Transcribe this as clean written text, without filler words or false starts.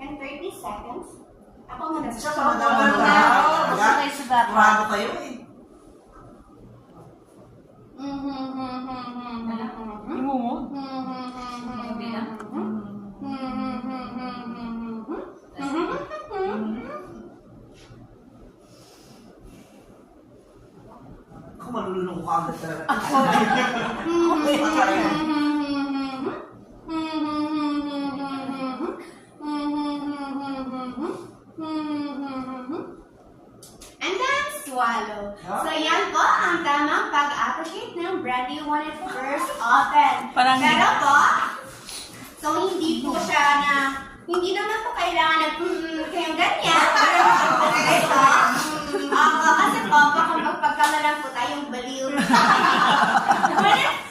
And 30 seconds. Ako muna. Siya pa madamang na. Kurado kayo eh. Lumumod. Ako malulunong ko agad talaga. Okay, matay. And then swallow. So yan po ang tamang pag-appreciate ng bread you want it first open. Parang Pero po, so hindi po siya na, hindi naman po kailangan na kayong ganyan. Ito, kasi po, baka magpagkamalan po tayong baliw. When it